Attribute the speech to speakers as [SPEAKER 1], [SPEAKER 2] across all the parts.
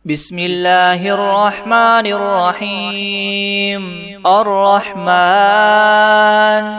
[SPEAKER 1] بسم الله الرحمن الرحيم. الرحمن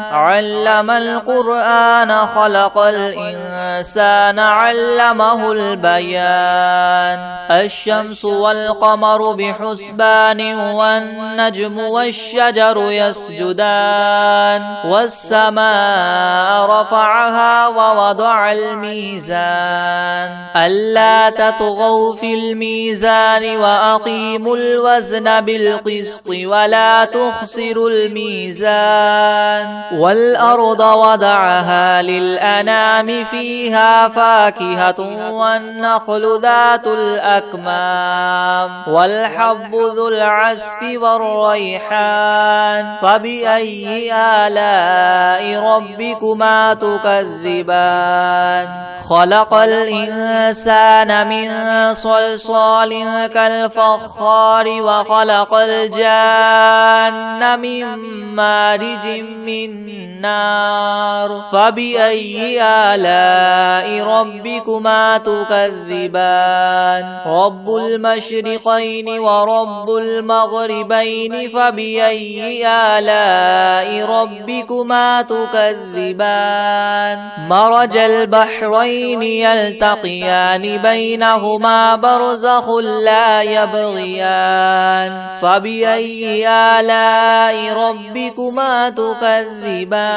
[SPEAKER 1] علم القرآن خلق الإنسان علمه البيان. الشمس والقمر بحسبان والنجم والشجر يسجدان. والسماء رفعها ووضع الميزان ألا تطغوا في الميزان وأقيموا الوزن بالقسط ولا تخسروا الميزان. والأرض وضعها للأنام فيها فاكهة والنخل ذات الأكمام والحب ذو العصف والريحان. فبأي آلاء ربكما تكذبان؟ خلق الإنسان من صلصال كالفخار وخلق الجان من مارج من نار. فبأي آلاء ربكما تكذبان؟ رب المشرقين ورب المغربين. فبأي آلاء ربكما تكذبان؟ مرج البحرين يلتقيان بينهما برزخ لا يبغيان. فبأي آلاء ربكما تكذبان؟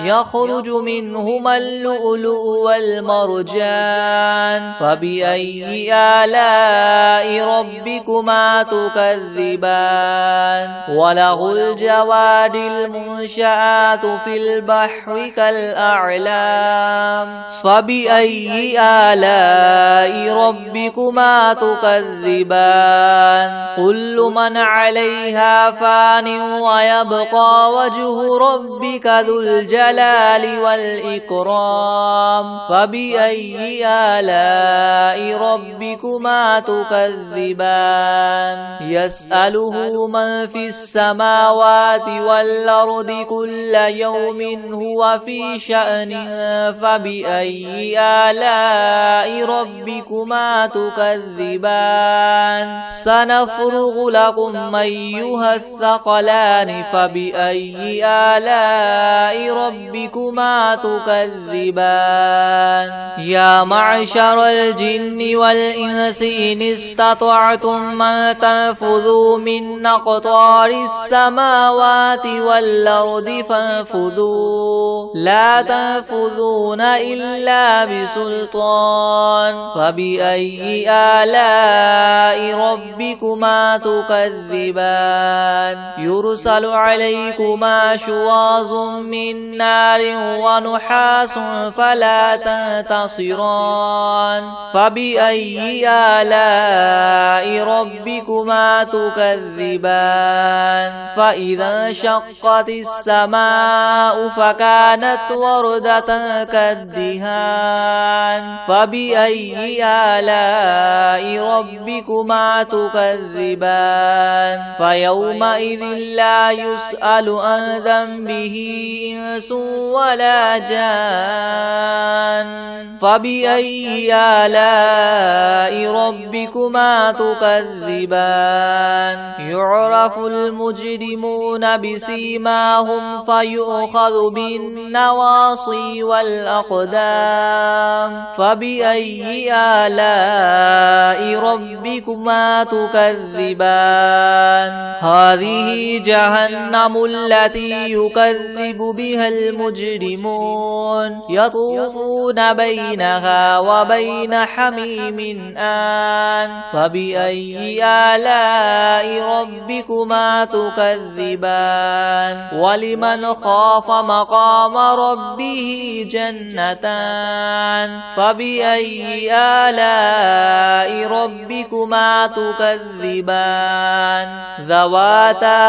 [SPEAKER 1] يخرج منهما اللؤلؤ والمرجان. فبأي آلاء ربكما تكذبان؟ وله الجوار المنشآت في البحر كالأعلام. فبأي آلاء ربكما تكذبان؟ كل من عليها فان ويبقى وجه ربك ذو الجلال والإكرام. فبأي آلاء ربكما تكذبان؟ يسأله من في السماوات والأرض كل يوم هو في شأن. فبأي آلاء ربكما تكذبان؟ سنفرغ لكم أيها الثقلان. فبأي آلاء ربكما تكذبان؟ يا معشر الجن والإنس إن استطعتم من تنفذوا من أقطار السماوات والأرض فانفذوا لا تنفذون إلا بسلطان. فبأي آلاء ربكما تكذبان؟ يرسل عليكما شواظ من نار ونحاس فلا تنتصران. فبأي آلاء ربكما تكذبان؟ فإذا انشقت السماء فكانت وردة كالدهان. فبأي آلاء ربكما تكذبان؟ فيومئذ لا يسأل عن ذنبه إنس ولا جان. فبأي آلاء ربكما تكذبان؟ يعرف المجرمون بسيماهم فيؤخذ بالنواصي والأقدام. فبأي آلاء ربكما تكذبان؟ هذه جهنم التي يكذب بها المجرمون يطوفون بينها وبين حميم آن. فبأي آلاء ربكما تكذبان؟ ولمن خاف مقام ربه جنتان. فبأي آلاء ربكما تكذبان؟ ذواتا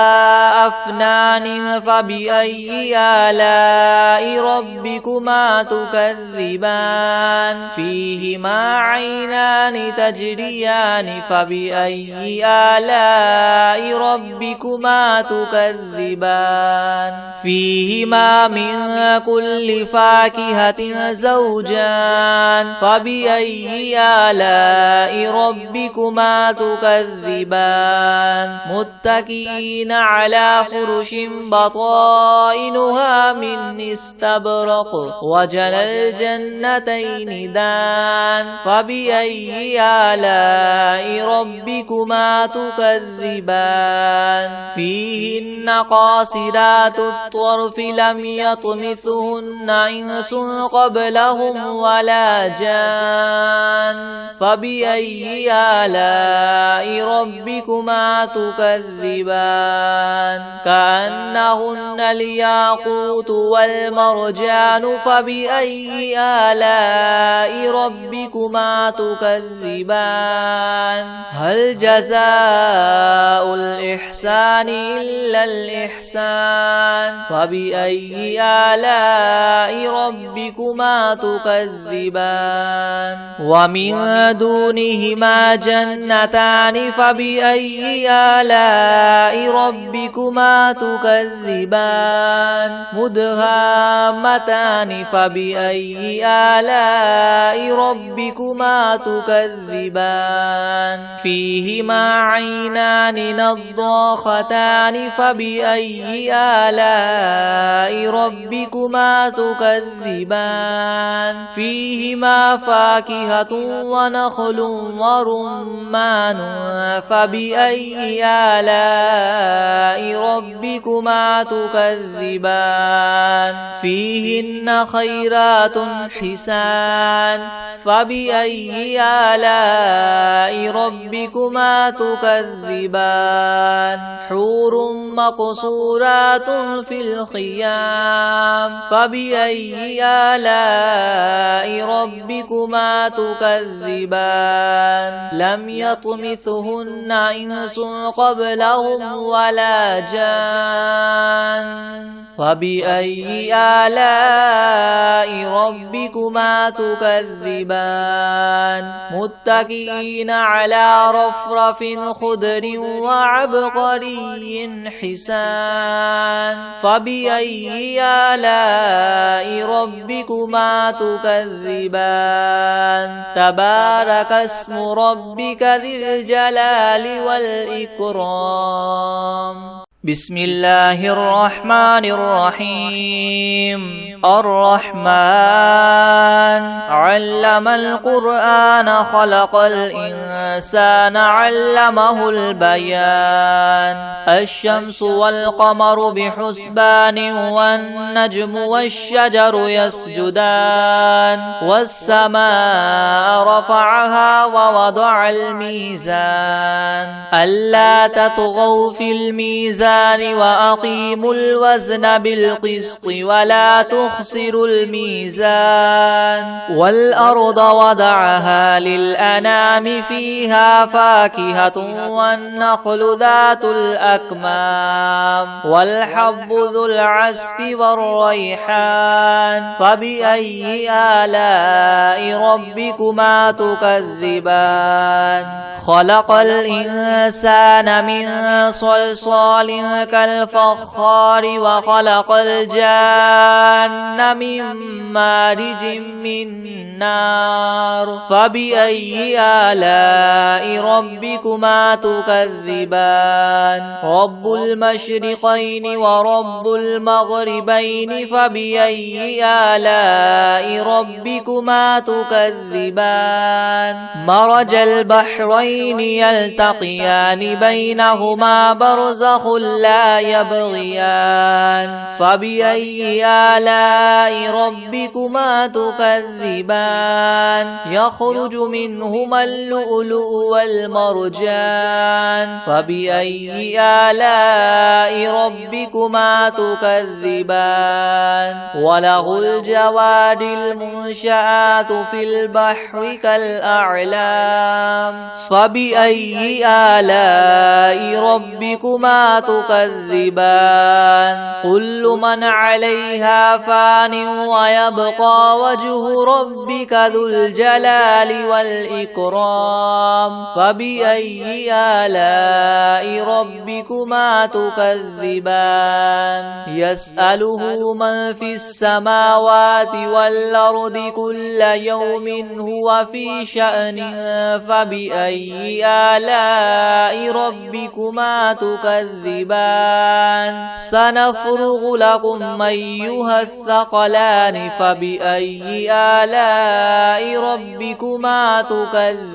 [SPEAKER 1] أفنان. فبأي آلاء ربكما تكذبان؟ فيهما عينان تجريان. فبأي آلاء ربكما تكذبان؟ فيهما من كل فاكهة زوجان. فبأي آلاء ربكما ربكما تكذبان متكئين على فرش بطائنها من استبرق وجنى الجنتين دان فبأي آلاء ربكما تكذبان فيهن قاصرات الطرف لم يطمثهن إنس قبلهم ولا جان فبأي آلاء ربكما تكذبان كأنهن الياقوت والمرجان فبأي آلاء ربكما تكذبان هل جزاء الإحسان إلا الإحسان فبأي آلاء ربكما تكذبان ومن دونهما جنتان فبأي آلاء ربكما تكذبان مدهامتان فبأي آلاء ربكما تكذبان فيهما عينان نضاختان فبأي آلاء ربكما تكذبان فيهما فاكهة ونخل ورمان فبأي آلاء ربكما تكذبان فيهن خيرات حسان فبأي آلاء ربكما تكذبان حور مقصورات في الخيام فبأي آلاء ربكما تكذبان لم يطمثهن إنس قبلهم ولا جان فبأي آلاء ربكما تكذبان متكئين على رفرف خضر وعبقري حسان فبأي آلاء ربكما تكذبان تبارك اسم ربك ذي الجلال والإكرام بسم الله الرحمن الرحيم الرحمن علم القرآن خلق الإنسان علمه البيان الشمس والقمر بحسبان والنجم والشجر يسجدان والسماء رفعها ووضع الميزان ألا تطغوا في الميزان وأقيموا الوزن بالقسط ولا تخسروا الميزان والأرض وضعها للأنام فيها فاكهة والنخل ذات الأكمام والحب ذو العصف والريحان فبأي آلاء ربكما تكذبان خلق الإنسان من صلصال كالفخار وخلق الجان من مارج من نار فبأي آلاء ربكما تكذبان رب المشرقين ورب المغربين فبأي آلاء ربكما تكذبان مرج البحرين يلتقيان بينهما برزخ لا يبغيان فبأي آلاء ربكما تكذبان يخرج منهما اللؤلؤ والمرجان فبأي آلاء ربكما تكذبان وله الجوار المنشآت في البحر كالأعلام فبأي آلاء ربكما تكذبان تكذبان كل من عليها فان ويبقى وجه ربك ذو الجلال والإكرام فبأي آلاء ربكما تكذبان يسأله من في السماوات والأرض كل يوم هو في شأن فبأي آلاء ربكما تكذبان سنفرغ لكم أيها الثقلان فبأي آلاء ربكما تكذبان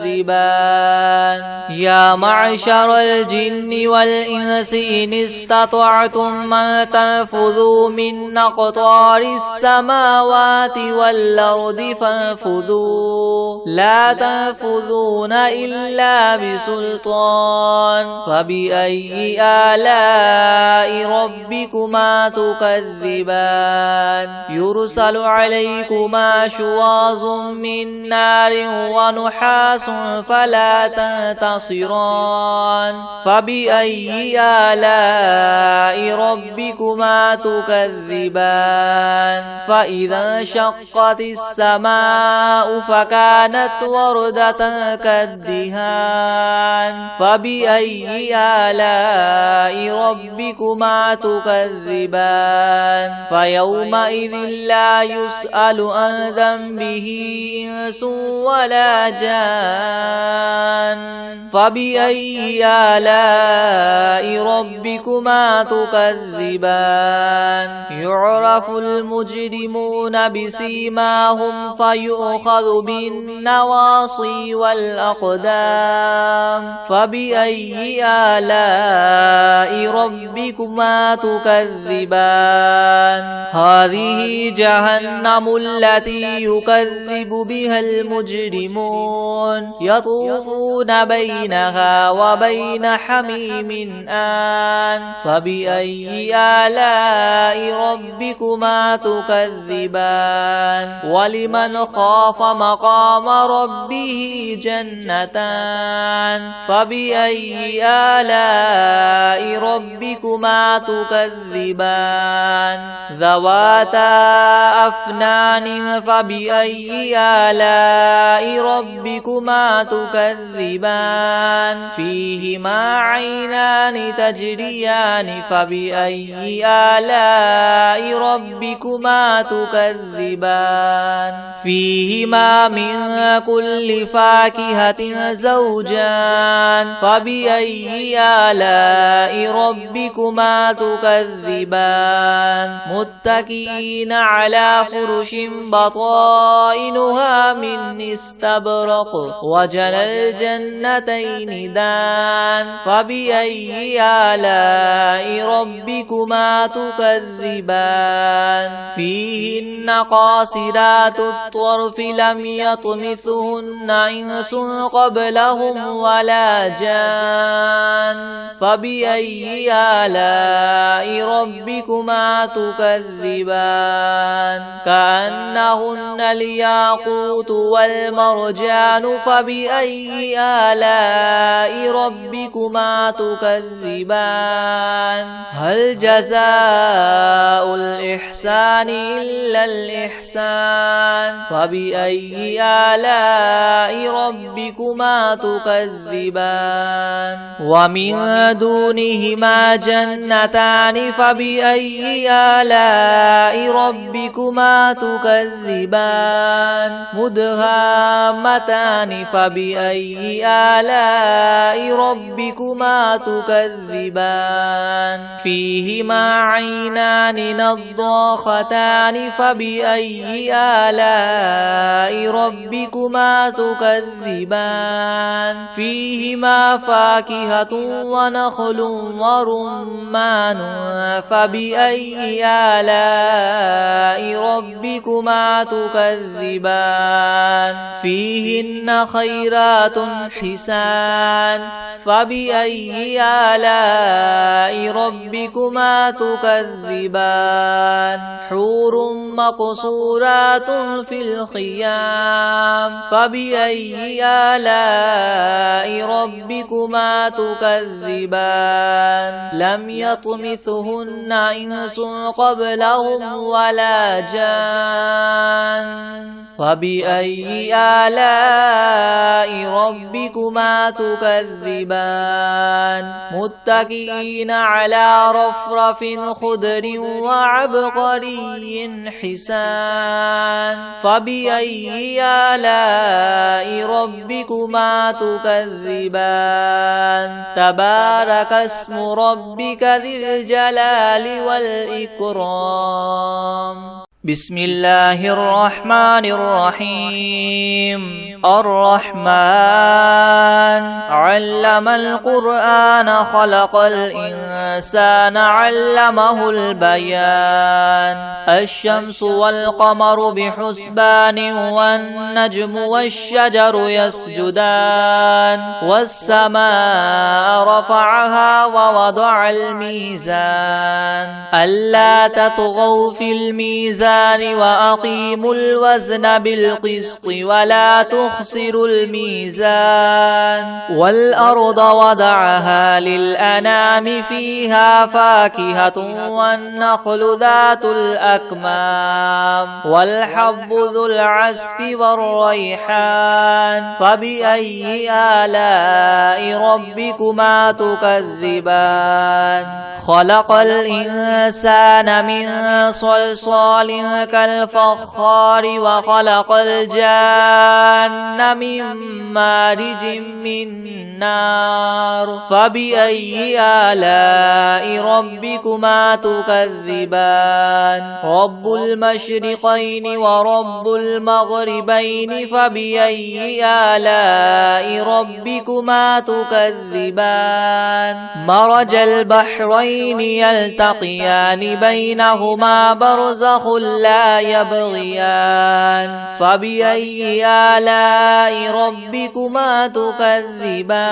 [SPEAKER 1] يا معشر الجن والإنس إن استطعتم أن تنفذوا من أقطار السماوات والأرض فانفذوا لا تنفذون إلا بسلطان فبأي آلاء ربكما تكذبان يرسل عليكما شواظ من نار ونحاس فلا تنتصران فبأي آلاء ربكما تكذبان فإذا انشقت السماء فكانت وردة كالدهان فبأي آلاء ربكما تكذبان فيومئذ لا يسأل عن ذنبه إنس ولا جان فبأي آلاء ربكما تكذبان يعرف المجرمون بسيماهم فيؤخذ بالنواصي والأقدام فبأي آلاء ربكما تكذبان هذه جهنم التي يكذب بها المجرمون يطوفون بينها وبين حميم آن فبأي آلاء ربكما تكذبان ولمن خاف مقام ربه جنتان فبأي آلاء ربكما تكذبان ذواتا أفنان فبأي آلاء ربكما تكذبان فيهما عينان تجريان فبأي آلاء ربكما تكذبان فيهما من كل فاكهة زوجان فبأي آلاء ربكما تكذبان متكئين على فرش بطائنها من استبرق وجنى الجنتين دان فبأي آلاء ربكما تكذبان فيهن قاصرات الطرف لم يطمثهن إنس قبلهم ولا جان فبأي آلاء ربكما تكذبان كأنهن الياقوت والمرجان فبأي آلاء ربكما تكذبان هل جزاء الإحسان إلا الإحسان فبأي آلاء ربكما تكذبان ومن دونهما جنتان فبأي آلاء ربكما تكذبان مدهامتان فبأي آلاء ربكما تكذبان فيهما عينان نضاختان فبأي آلاء ربكما تكذبان فيهما فاكهة ونخل ورمان فبأي آلاء ربكما تكذبان فيهن خيرات حسان فبأي آلاء ربكما تكذبان حور مقصورات في الخيام فبأي آلاء ربكما ربكما تكذبان لم يطمثهن إنس قبلهم ولا جان فبأي آلاء ربكما تكذبان متكئين على رفرف خضر وعبقري حسان فبأي آلاء ربكما تكذبان تبارك اسم ربك ذي الجلال والإكرام بسم الله الرحمن الرحيم الرحمن علم القرآن خلق الإنسان علمه البيان الشمس والقمر بحسبان والنجم والشجر يسجدان والسماء رفعها ووضع الميزان ألا تطغوا في الميزان وأقيموا الوزن بالقسط ولا تخسروا الميزان والأرض وضعها للأنام فيها فاكهة والنخل ذات الأكمام والحب ذو العصف والريحان فبأي آلاء ربكما تكذبان خلق الإنسان من صلصال كالفخار وخلق الجان من مارج من نار فبأي آلاء ربكما تكذبان رب المشرقين ورب المغربين فبأي آلاء ربكما تكذبان مرج البحرين يلتقيان بينهما برزخ لا يبغيان فبأي آلاء ربكما تكذبان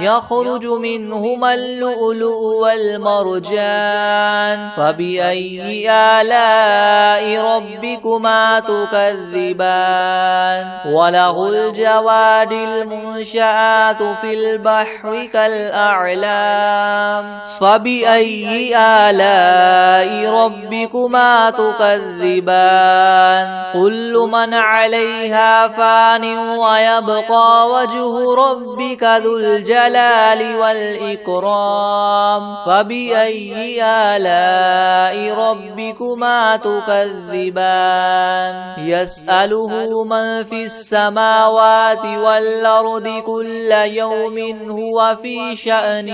[SPEAKER 1] يخرج منهما اللؤلؤ والمرجان فبأي آلاء ربكما تكذبان وله الجواد المنشآت في البحر كالأعلام فبأي آلاء ربكما تكذبان كل من عليها فان ويبقى وجه ربك ذو الجلال والإكرام فبأي آلاء ربكما تكذبان يسأله من في السماوات والأرض كل يوم هو في شأن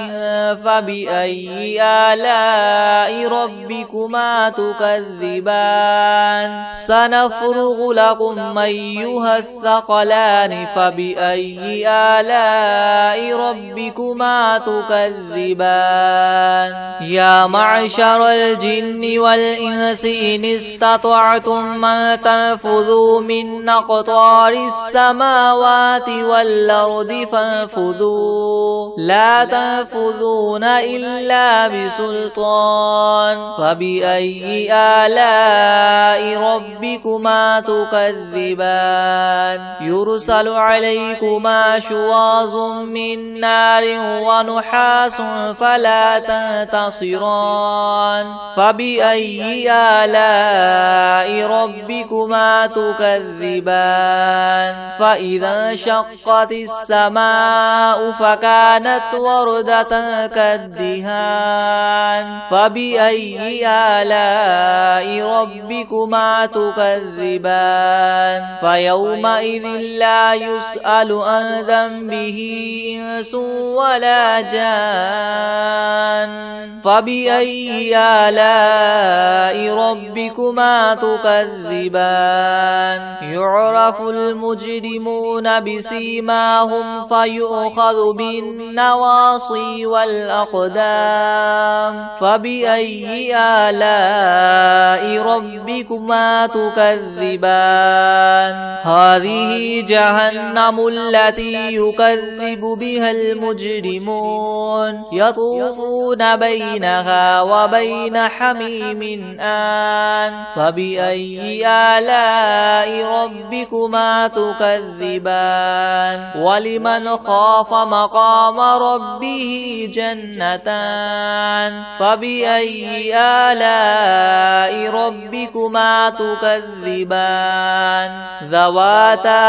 [SPEAKER 1] فبأي آلاء ربكما تكذبان سنفرغ لكم أيها الثقلان فبأي آلاء ربكما تكذبان يا معشر الجن والإنس إن استطعتم أن تنفذوا من أقطار السماوات والأرض فانفذوا لا تنفذون إلا بسلطان فبأي آلاء ربكما تكذبان يرسل عليكما شواظ من نار ونحاس فلا تنتصران فبأي آلاء ربكما تكذبان فإذا انشقت السماء فكانت وردة كالدهان فبأي آلاء ربكما تكذبان فيومئذ لا يسأل عن ذنبه إنس ولا جان فبأي آلاء ربكما تكذبان يعرف المجرمون بسيماهم فيؤخذ بالنسبة النواصي والأقدام فبأي آلاء ربكما تكذبان هذه جهنم التي يكذب بها المجرمون يطوفون بينها وبين حميم آن فبأي آلاء ربكما تكذبان ولمن خاف مقام ربه جنتان فبأي آلاء ربكما تكذبان ذواتا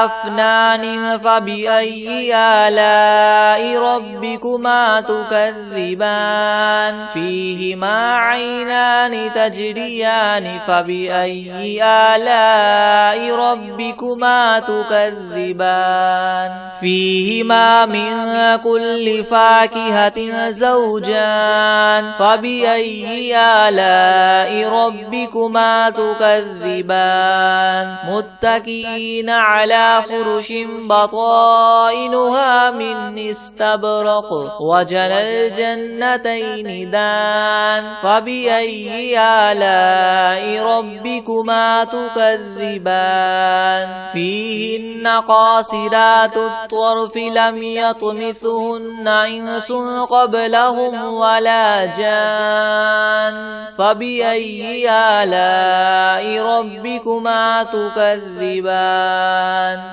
[SPEAKER 1] أفنان فبأي آلاء ربكما تكذبان فيهما عينان تجريان فبأي آلاء ربكما تكذبان فيهما من كل فاكهة زوجان فبأي آلاء ربكما تكذبان متكئين على فرش بطائنها من استبرق وجنى الجنتين دان فبأي آلاء ربكما تكذبان فيهن قاصرات الطرف لم يطمثهن إنس قبلهم ولا جان فبأي آلاء ربكما تكذبان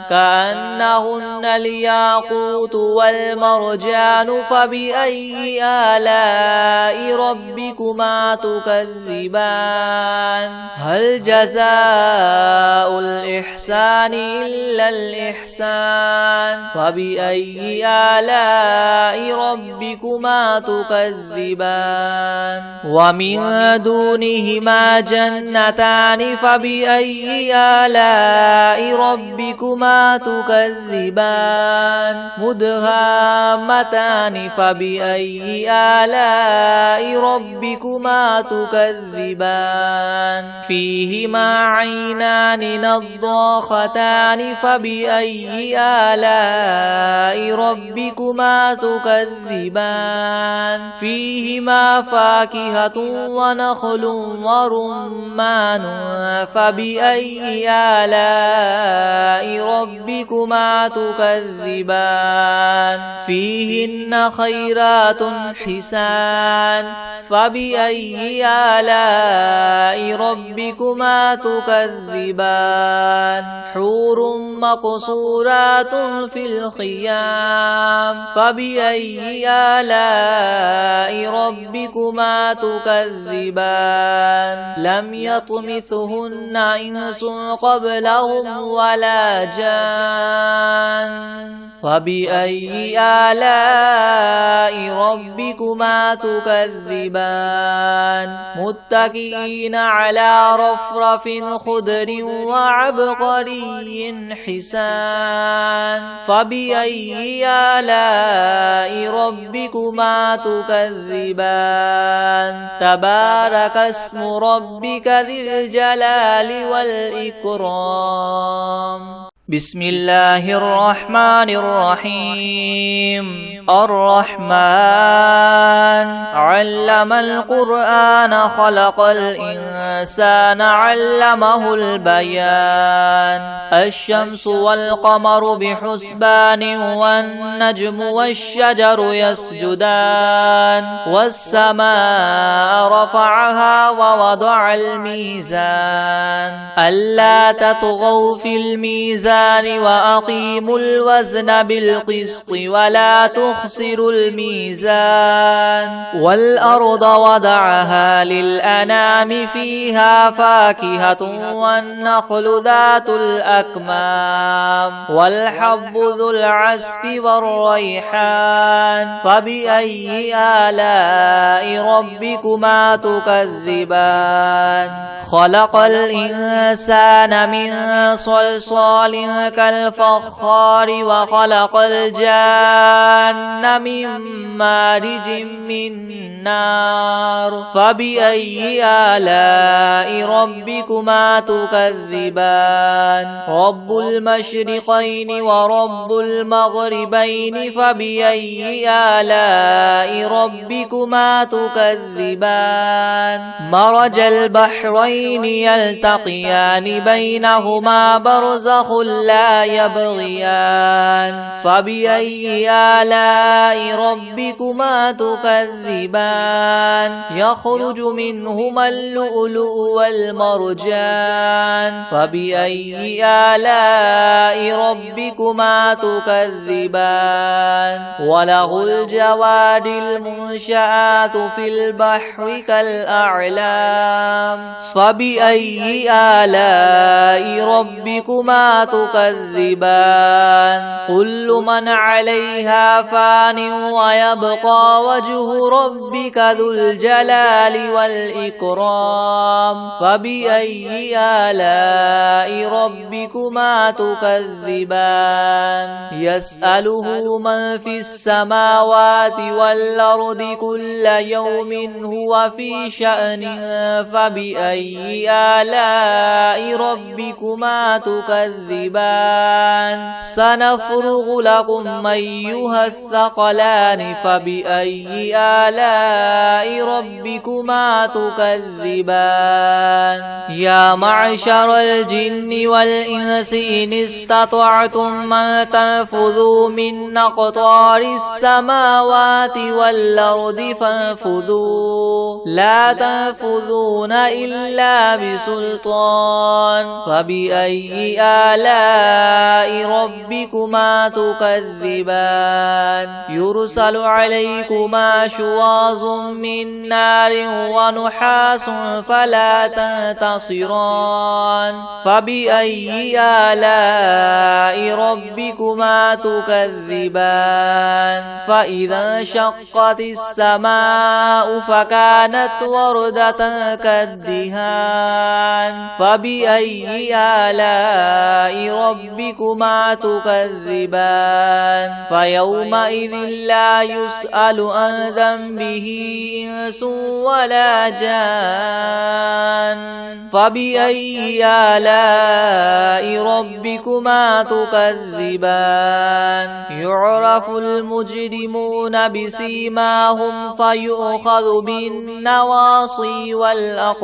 [SPEAKER 1] كأنهن الياقوت والمرجان فبأي آلاء ربكما تكذبان هل جزاء الإحسان إلا الإحسان فبأي آلاء ربكما تكذبان ومن دونهما جنتان فبأي آلاء ربكما تكذبان مدهامتان فبأي آلاء ربكما تكذبان فيهما عينان نضاختان فبأي آلاء ربكما تكذبان فيهما فاكهة ونخل ورمان فبأي آلاء ربكما تكذبان فيهن خيرات حسان فبأي آلاء ربكما تكذبان حور مقصورات في الخيام فبأي آلاء ربكما تكذبان لم يطمثهن إنس قبلهم ولا جان فبأي آلاء ربكما تكذبان متكئين على رفرف خضر وعبقري حسان فبأي آلاء ربكما تكذبان تبارك اسم ربك ذي الجلال والإكرام بسم الله الرحمن الرحيم الرحمن علم القرآن خلق الإنسان علمه البيان الشمس والقمر بحسبان والنجم والشجر يسجدان والسماء رفعها ووضع الميزان ألا تطغوا في الميزان وأقيموا الوزن بالقسط ولا تخسروا الميزان والأرض وضعها للأنام فيها فاكهة والنخل ذات الأكمام والحب ذو العصف والريحان فبأي آلاء ربكما تكذبان خلق الإنسان من صلصال كالفخار وخلق الجان من مارج من نار فبأي آلاء ربكما تكذبان رب المشرقين ورب المغربين فبأي آلاء ربكما تكذبان مرج البحرين يلتقيان بينهما برزخ لا يبغيان فبأي آلاء ربكما تكذبان يخرج منهما اللؤلؤ والمرجان فبأي آلاء ربكما تكذبان وله الجوار المنشآت في البحر كالأعلام فبأي آلاء ربكما تكذبان كل من عليها فان ويبقى وجه ربك ذو الجلال والإكرام فبأي آلاء ربكما تكذبان يسأله من في السماوات والأرض كل يوم هو في شأن فبأي آلاء ربكما تكذبان سنفرغ لكم أيها الثقلان فبأي آلاء ربكما تكذبان يا معشر الجن والإنس إن استطعتم أن تنفذوا من أقطار السماوات والأرض فانفذوا لا تنفذون إلا بسلطان فبأي آلاء ربكما تكذبان يرسل عليكما شواظ من نار ونحاس فلا تنتصران فبأي آلاء ربكما تكذبان فإذا انشقت السماء فكانت وردة كالدهان فبأي آلاء ربكما تكذبان فيومئذ لا يسأل عن ذنبه إنس ولا جان فبأي آلاء ربكما تكذبان يعرف المجرمون بسيماهم فيؤخذ بالنواصي والأقدام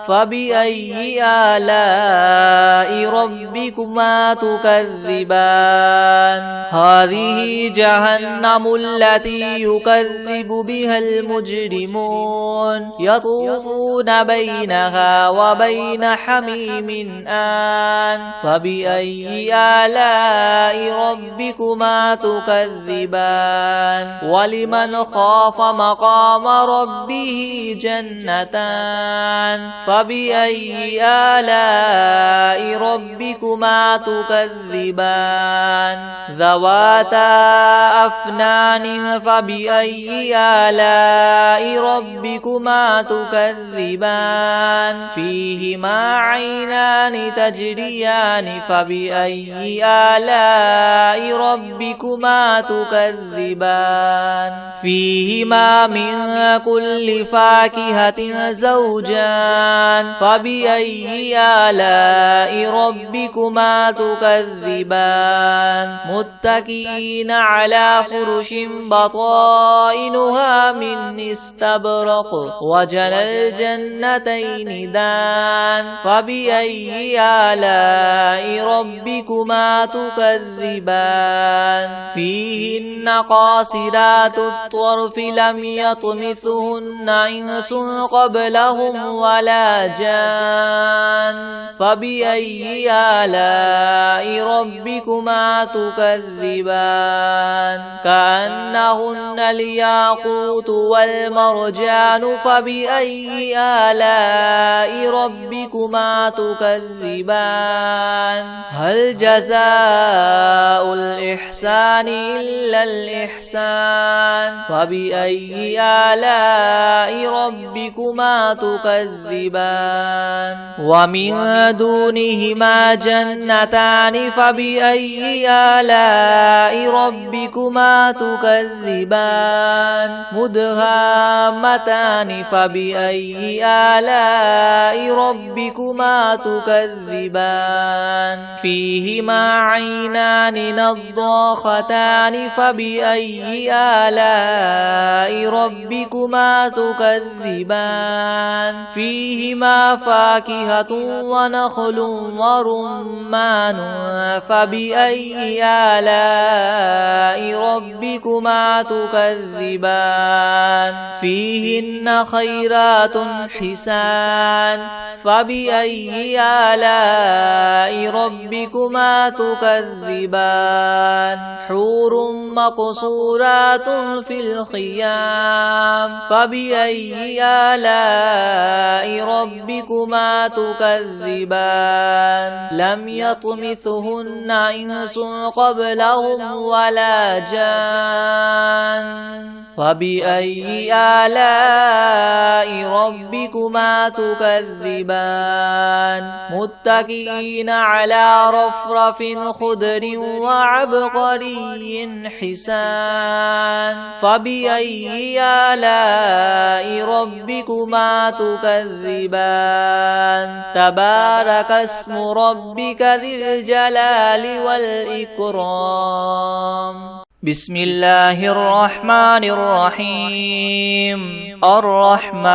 [SPEAKER 1] فبأي آلاء ربكما تكذبان هذه جهنم التي يكذب بها المجرمون يطوفون بينها وبين حميم آن فبأي آلاء ربكما تكذبان ولمن خاف مقام ربه جنتان فبأي آلاء ربكما تكذبان ذواتا أفنان فبأي آلاء ربكما تكذبان فيهما عينان تجريان فبأي آلاء ربكما تكذبان فيهما من كل فاكهة زوجان فبأي آلاء ربكما تكذبان متكئين على فرش بطائنها من استبرق وجنى الجنتين دان فبأي آلاء ربكما تكذبان فيهن قاصرات الطرف لم يطمثهن إنس قبلهم ولا جان فبأي آلاء ربكما تكذبان كأنهن الياقوت والمرجان فبأي آلاء ربكما تكذبان هل جزاء الإحسان إلا الإحسان فبأي آلاء ربكما تكذبان ومن دونهما جنتان فبأي آلاء ربكما تكذبان مدهامتان فبأي آلاء ربكما تكذبان فيهما عينان نضاختان فبأي آلاء ربكما تكذبان فيهما فاكهة ونخل ورمان فبأي آلاء ربكما تكذبان فيهن خيرات حسان فبأي آلاء ربكما تكذبان حور مقصورات في الخيام فبأي آلاء ربكما تكذبان لم يطمثهن إنس قبلهم ولا جان فبأي آلاء ربكما تكذبان متكئين على رفرف خضر وعبقري حسان فبأي آلاء ربكما تكذبان تبارك اسم ربك ذي الجلال والإكرام بسم الله الرحمن الرحيم الرحمن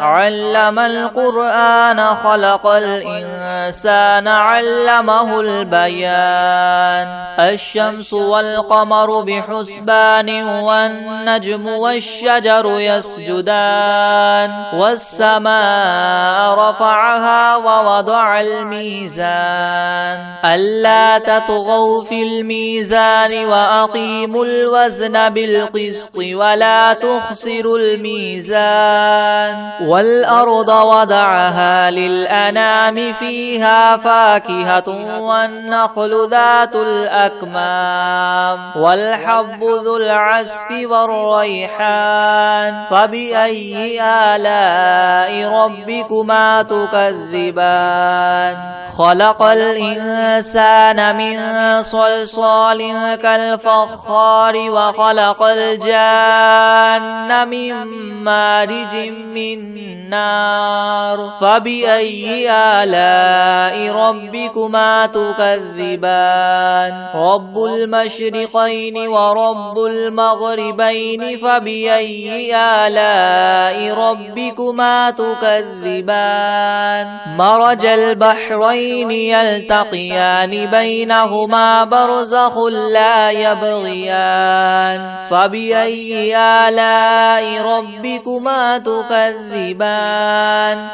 [SPEAKER 1] علم القرآن خلق الإنسان علمه البيان الشمس والقمر بحسبان والنجم والشجر يسجدان والسماء رفعها ووضع الميزان ألا تطغوا في الميزان وأقيموا الوزن بالقسط ولا تخسروا الميزان والأرض وضعها للأنام فيها فاكهة والنخل ذات الأكمام والحب ذو العصف والريحان فبأي آلاء ربكما تكذبان خلق الإنسان من صلصال كالفخار وخلق الجان من مارج من نار فبأي آلاء ربكما تكذبان رب المشرقين ورب المغربين فبأي آلاء ربكما تكذبان مرج البحرين يلتقيان بينهما برزخ لا يبغيان فبأي آلاء ربكما تكذبان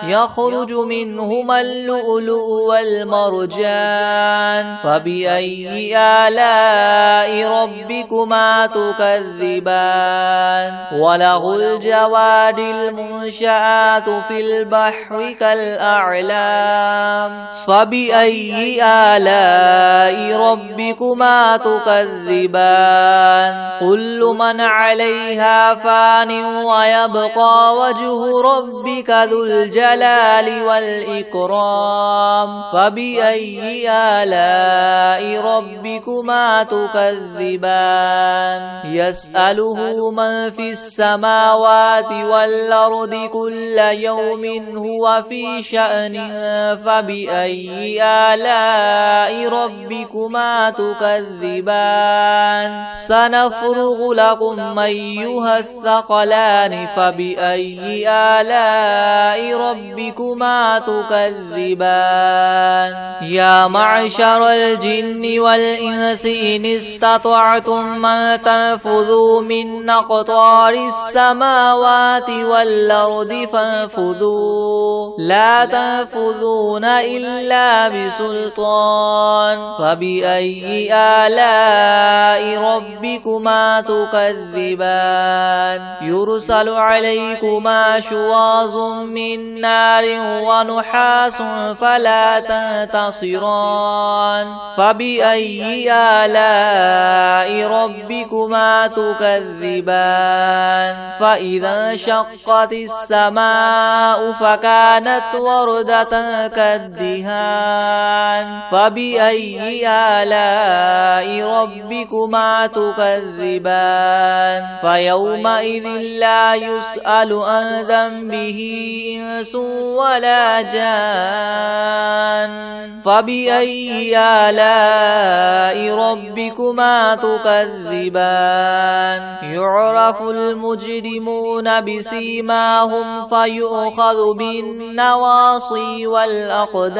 [SPEAKER 1] يخرج منهما اللؤلؤ والمرجان فبأي آلاء ربكما تكذبان وله الجوار المنشآت في البحر كالأعلام فبأي آلاء ربكما تكذبان كل من عليها فان ويبقى وجه ربك ذو الجلال والإكرام فبأي آلاء ربكما تكذبان يسأله من في السماوات والأرض كل يوم هو في شأن فبأي آلاء ربكما تكذبان سنفرغ لكم أيها الثقلان فبأي آلاء ربكما تكذبان يا معشر الجن والإنس إن استطعتم أن تنفذوا من أقطار السماوات والأرض فانفذوا لا تنفذون إلا بسلطان فبأي آلاء ربكما تكذبان يرسل عليكما شواظ من نار ونحاس فلا تنتصران فبأي آلاء ربكما ربكما تكذبان فإذا انشقت السماء فكانت وردة كالدهان فبأي آلاء ربكما تكذبان فيومئذ لا يسأل عن ذنبه إنس ولا جان فبأي آلاء ربكما تكذبان يعرف المجرمون بسيماهم فيؤخذ بالنواصي والأقدام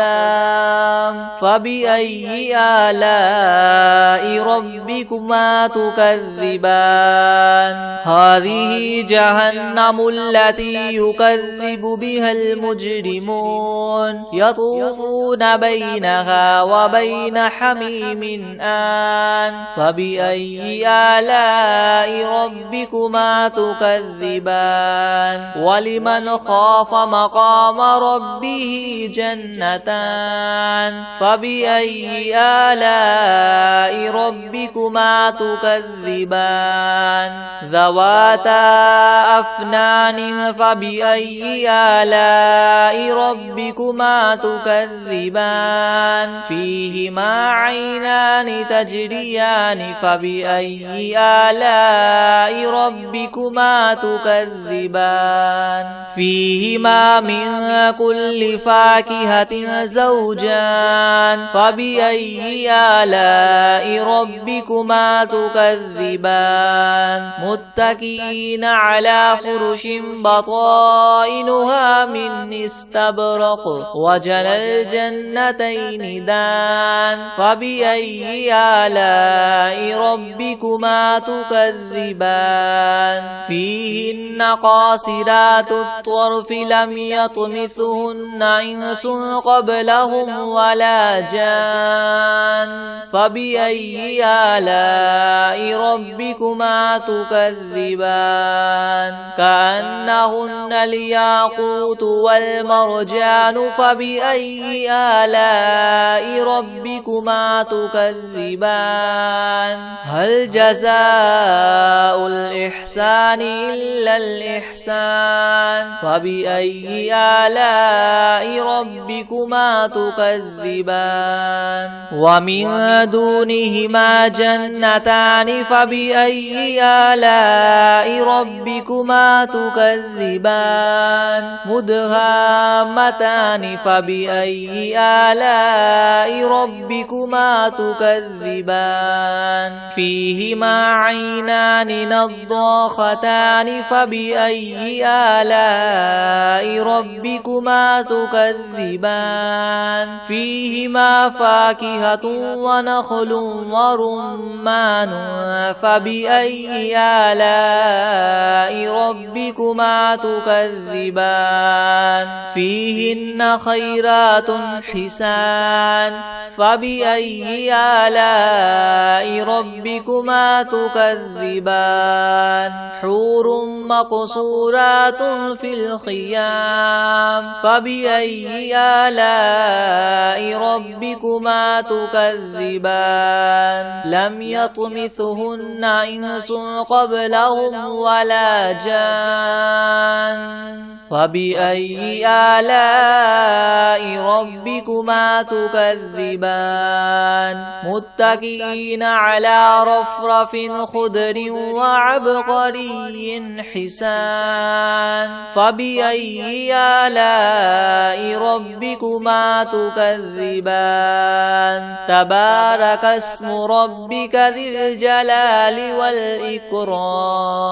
[SPEAKER 1] فبأي آلاء ربكما تكذبان هذه جهنم التي يكذب بها المجرمون يطوفون بينها وبين حميم آن فبأي آلاء ربكما تكذبان ولمن خاف مقام ربه جنتان فبأي آلاء ربكما تكذبان ذواتا أفنان فبأي آلاء ربكما تكذبان فيهما عينان تجريان فبأي آلاء ربكما تكذبان فيهما من كل فاكهة زوجان فبأي آلاء ربكما تكذبان متكئين على فرش بطائنها من استبرق وجنى الجنتين دان فبأي آلاء ربكما تكذبان فيهن قاصرات الطرف لم يطمثهن إنس قبلهم ولا جان فبأي آلاء ربكما تكذبان كأنهن الياقوت والمرجان فبأي آلاء ربكما تكذبان هل جزاء الإحسان إلا الإحسان فبأي آلاء ربكما تكذبان ومن دونهما جنتان فبأي آلاء ربكما تكذبان مدهامتان فبأي آلاء ربكما تكذبان فيهما عينان نضاختان فبأي آلاء ربكما تكذبان فيهما فاكهة ونخل ورمان فبأي آلاء ربكما تكذبان فيهن خيرات حسان فبأي آلاء ربكما تكذبان حور مقصورات في الخيام فبأي آلاء ربكما تكذبان لم يطمثهن إنس قبلهم ولا جان فبأي آلاء ربكما تكذبان متكئين على رفرف خضر وعبقري حسان فبأي آلاء ربكما تكذبان تبارك اسم ربك ذي الجلال والإكرام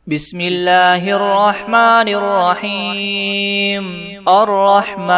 [SPEAKER 1] بسم الله الرحمن الرحيم الرحمن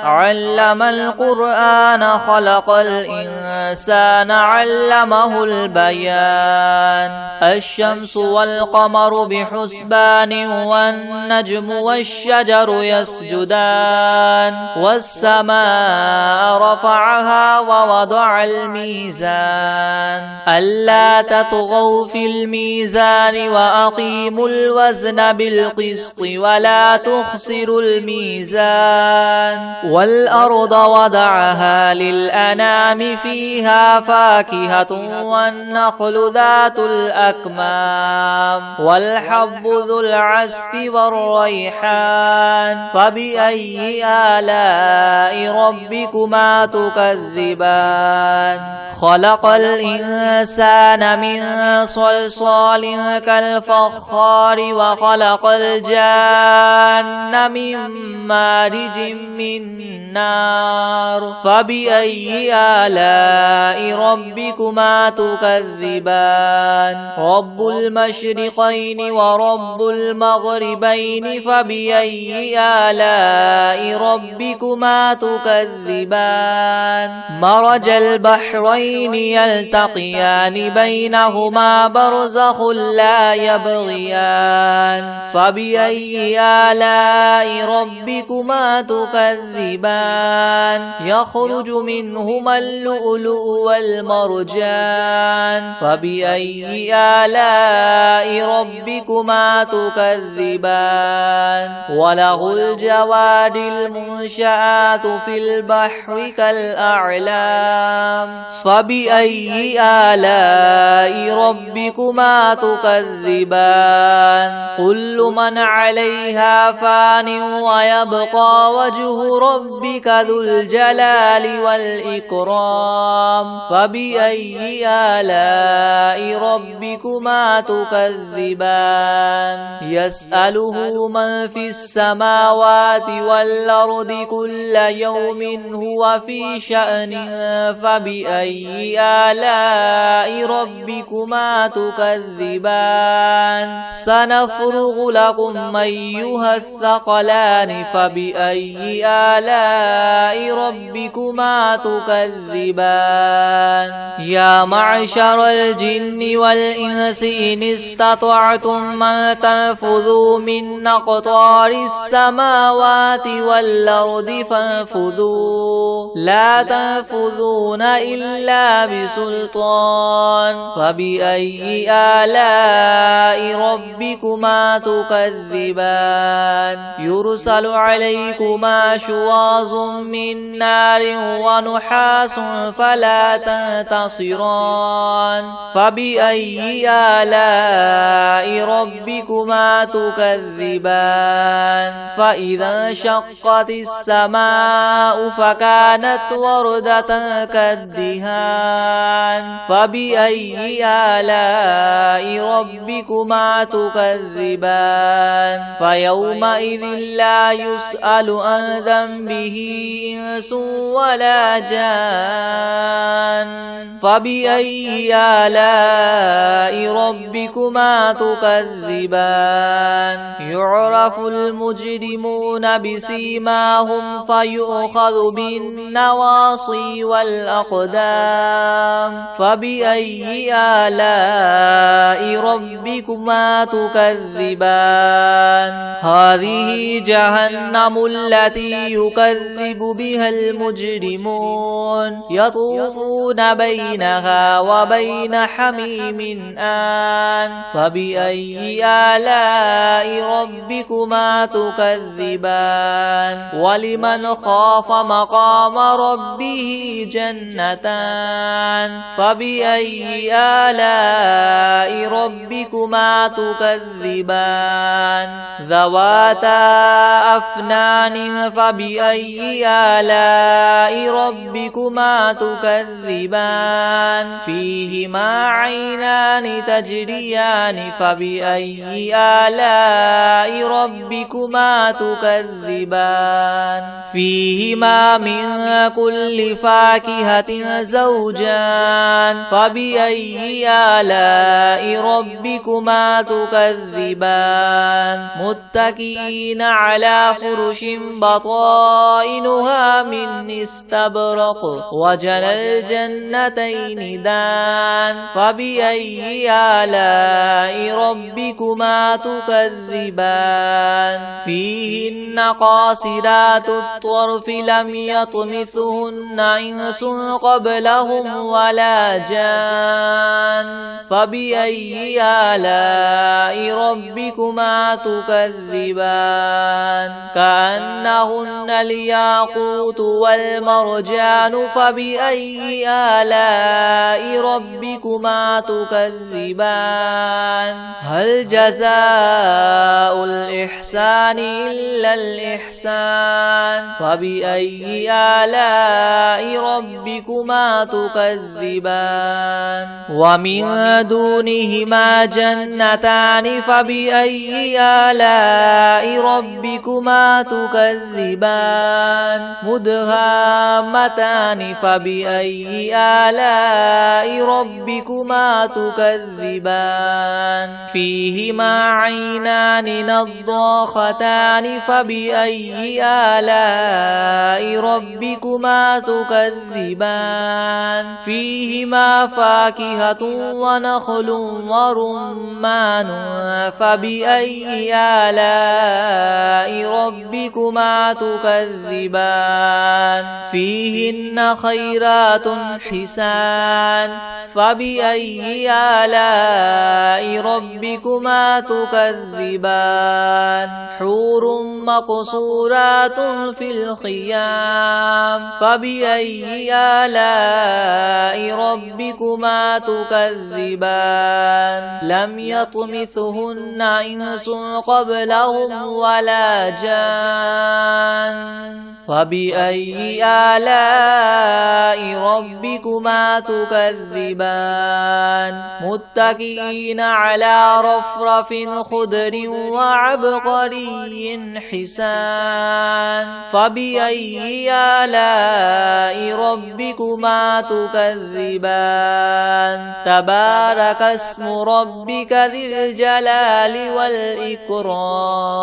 [SPEAKER 1] علم القرآن خلق الإنسان علمه البيان الشمس والقمر بحسبان والنجم والشجر يسجدان والسماء رفعها ووضع الميزان ألا تطغوا في الميزان الميزان وأقيموا الوزن بالقسط ولا تخسروا الميزان والأرض وضعها للأنام فيها فاكهة والنخل ذات الأكمام والحب ذو العصف والريحان فبأي آلاء ربكما تكذبان خلق الإنسان من صلصال كالفخار وخلق الجان من مارج من نار فبأي آلاء ربكما تكذبان رب المشرقين ورب المغربين فبأي آلاء ربكما تكذبان مرج البحرين يلتقيان بينهما برزخ لا يبغيان فبأي آلاء ربكما تكذبان يخرج منهما اللؤلؤ والمرجان فبأي آلاء ربكما تكذبان وله الجوار المنشآت في البحر كالأعلام فبأي آلاء ربكما تكذبان كل من عليها فان ويبقى وجه ربك ذو الجلال والإكرام فبأي آلاء ربكما تكذبان يسأله من في السماوات والأرض كل يوم هو في شأن فبأي آلاء ربكما تكذبان سنفرغ لكم أيها الثقلان فبأي آلاء ربكما تكذبان يا معشر الجن والإنس إن استطعتم أن تنفذوا من أقطار السماوات والأرض فانفذوا لا تنفذون إلا بسلطان فبأي آلاء ربكما تكذبان يرسل عليكما شواظ من نار ونحاس فلا تنتصران فبأي آلاء ربكما تكذبان فإذا انشقت السماء فكانت وردة كالدهان فبأي آلاء ربكما تكذبان فيومئذ لا يسأل عن ذنبه إنس ولا جان فبأي آلاء ربكما تكذبان يعرف المجرمون بسيماهم فيؤخذ بالنواصي والأقدام فبأي آلاء ربكما تكذبان هذه جهنم التي يكذب بها المجرمون يطوفون بينها وبين حميم آن فبأي آلاء ربكما تكذبان ولمن خاف مقام ربه جنتان فبأي آلاء ربكما تكذبان ذواتا أفنان فبأي آلاء ربكما تكذبان فيهما عينان تجريان فبأي آلاء ربكما تكذبان فيهما من كل فاكهة زوجان فبأي آلاء ربكما تكذبان متكئين على فرش بطائنها من استبرق وجنى الجنتين دان فبأي آلاء ربكما تكذبان فيهن قاصرات الطرف لم يطمثهن إنس قبلهم ولا جان فبأي آلاء ربكما تكذبان كأنهن الياقوت والمرجان فبأي آلاء ربكما تكذبان هل جزاء الإحسان إلا الإحسان فبأي آلاء ربكما تكذبان ومن دونهما جنتان فبأي آلاء ربكما تكذبان مدهامتان فبأي آلاء ربكما تكذبان فيهما عينان نضاختان فبأي آلاء ربكما تكذبان فيهما فاكهة ونخل ورمان فبأي آلاء ربكما تكذبان فيهن خيرات حسان فبأي آلاء ربكما تكذبان حور مقصورات في الخيام فبأي آلاء ربكما تكذبان لم يطمثهن إنس قبلهم ولا جان فبأي آلاء ربكما تكذبان متكئين على رفرف خضر وعبقري حسان فبأي آلاء ربكما تكذبان تبارك اسم ربك ذي الجلال والإكرام